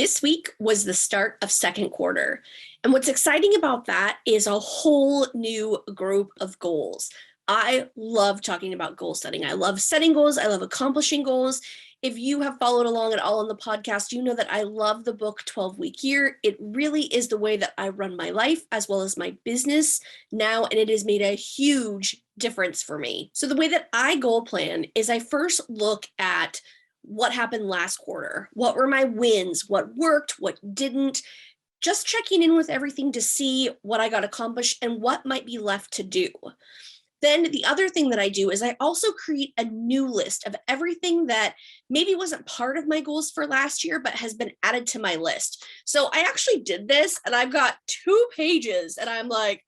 This week was the start of second quarter. And what's exciting about that is a whole new group of goals. I love talking about goal setting. I love setting goals. I love accomplishing goals. If you have followed along at all on the podcast, you know that I love the book 12-Week Year. It really is the way that I run my life as well as my business now, and it has made a huge difference for me. So the way that I goal plan is I first look at what happened last quarter, what were my wins, what worked, what didn't, just checking in with everything to see what I got accomplished and what might be left to do. Then the other thing that I do is I also create a new list of everything that maybe wasn't part of my goals for last year, but has been added to my list. So I actually did this and I've got 2 pages and I'm like,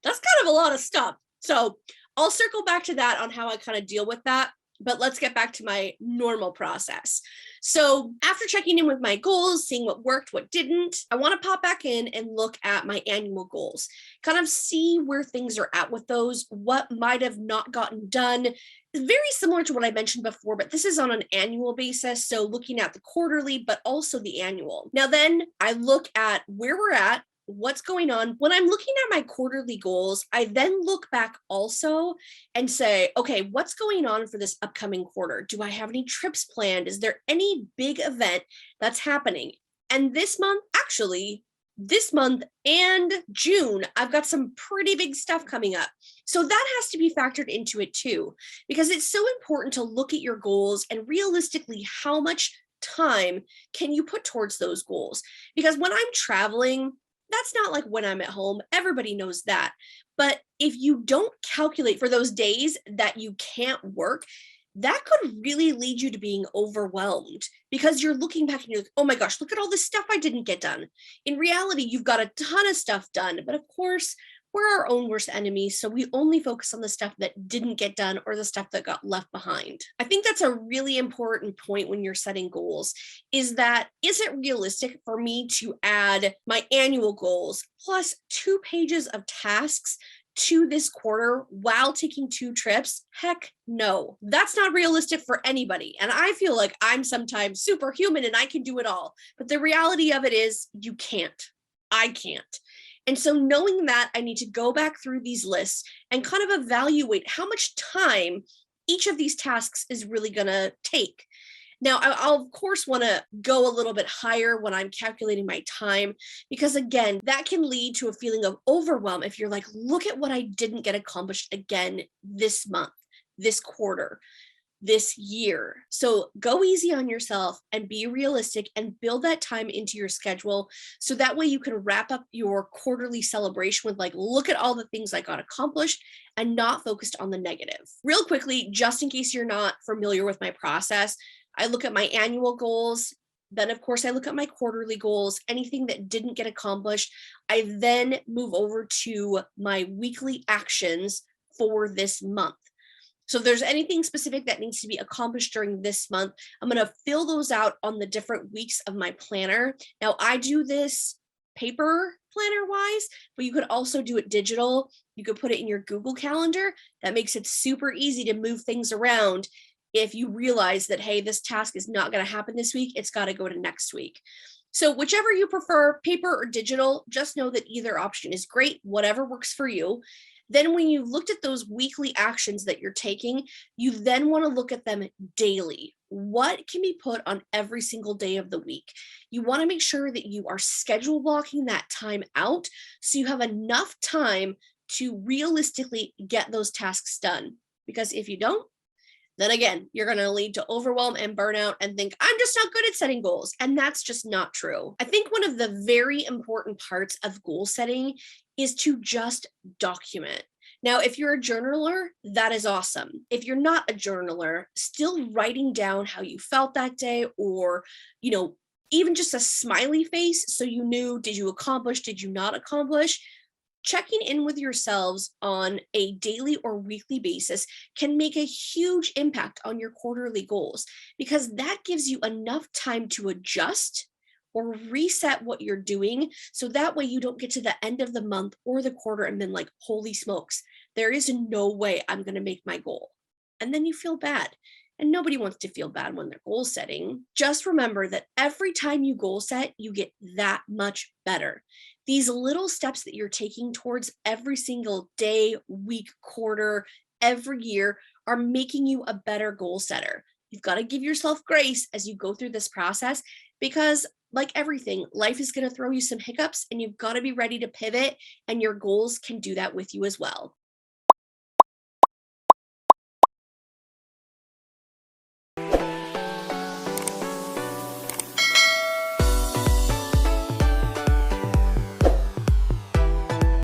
that's kind of a lot of stuff. So I'll circle back to that on how I kind of deal with that. But let's get back to my normal process. So after checking in with my goals, seeing what worked, what didn't, I want to pop back in and look at my annual goals, kind of see where things are at with those, what might have not gotten done. Very similar to what I mentioned before, but this is on an annual basis. So looking at the quarterly, but also the annual. Now then I look at where we're at, what's going on. When I'm looking at my quarterly goals, I then look back also and say, okay, what's going on for this upcoming quarter? Do I have any trips planned? Is there any big event that's happening? And this month and June, I've got some pretty big stuff coming up. So that has to be factored into it too, because it's so important to look at your goals and realistically how much time can you put towards those goals? Because when I'm traveling, that's not like when I'm at home. Everybody knows that. But if you don't calculate for those days that you can't work, that could really lead you to being overwhelmed because you're looking back and you're like, oh my gosh, look at all this stuff I didn't get done. In reality, you've got a ton of stuff done. But of course, we're our own worst enemies. So we only focus on the stuff that didn't get done or the stuff that got left behind. I think that's a really important point when you're setting goals is it realistic for me to add my annual goals plus 2 pages of tasks to this quarter while taking 2 trips? Heck no, that's not realistic for anybody. And I feel like I'm sometimes superhuman and I can do it all. But the reality of it is you can't. I can't. And so knowing that, I need to go back through these lists and kind of evaluate how much time each of these tasks is really going to take. Now, I'll of course want to go a little bit higher when I'm calculating my time, because again, that can lead to a feeling of overwhelm if you're like, look at what I didn't get accomplished again this month, this quarter, this year. So go easy on yourself and be realistic and build that time into your schedule. So that way you can wrap up your quarterly celebration with like, look at all the things I got accomplished and not focused on the negative. Real quickly, just in case you're not familiar with my process, I look at my annual goals. Then, of course, I look at my quarterly goals, anything that didn't get accomplished. I then move over to my weekly actions for this month. So if there's anything specific that needs to be accomplished during this month, I'm going to fill those out on the different weeks of my planner. Now, I do this paper planner wise, but you could also do it digital. You could put it in your Google Calendar. That makes it super easy to move things around. If you realize that, hey, this task is not going to happen this week, it's got to go to next week. So whichever you prefer, paper or digital, just know that either option is great, whatever works for you. Then when you've looked at those weekly actions that you're taking, you then want to look at them daily. What can be put on every single day of the week? You want to make sure that you are schedule blocking that time out so you have enough time to realistically get those tasks done. Because if you don't, then again, you're going to lead to overwhelm and burnout and think, I'm just not good at setting goals. And that's just not true. I think one of the very important parts of goal setting is to just document. Now, if you're a journaler, that is awesome. If you're not a journaler, still writing down how you felt that day or, even just a smiley face so you knew, did you accomplish, did you not accomplish? Checking in with yourselves on a daily or weekly basis can make a huge impact on your quarterly goals because that gives you enough time to adjust or reset what you're doing. So that way you don't get to the end of the month or the quarter and then like, holy smokes, there is no way I'm going to make my goal. And then you feel bad. And nobody wants to feel bad when they're goal setting. Just remember that every time you goal set, you get that much better. These little steps that you're taking towards every single day, week, quarter, every year are making you a better goal setter. You've got to give yourself grace as you go through this process because, like everything, life is going to throw you some hiccups and you've got to be ready to pivot, and your goals can do that with you as well.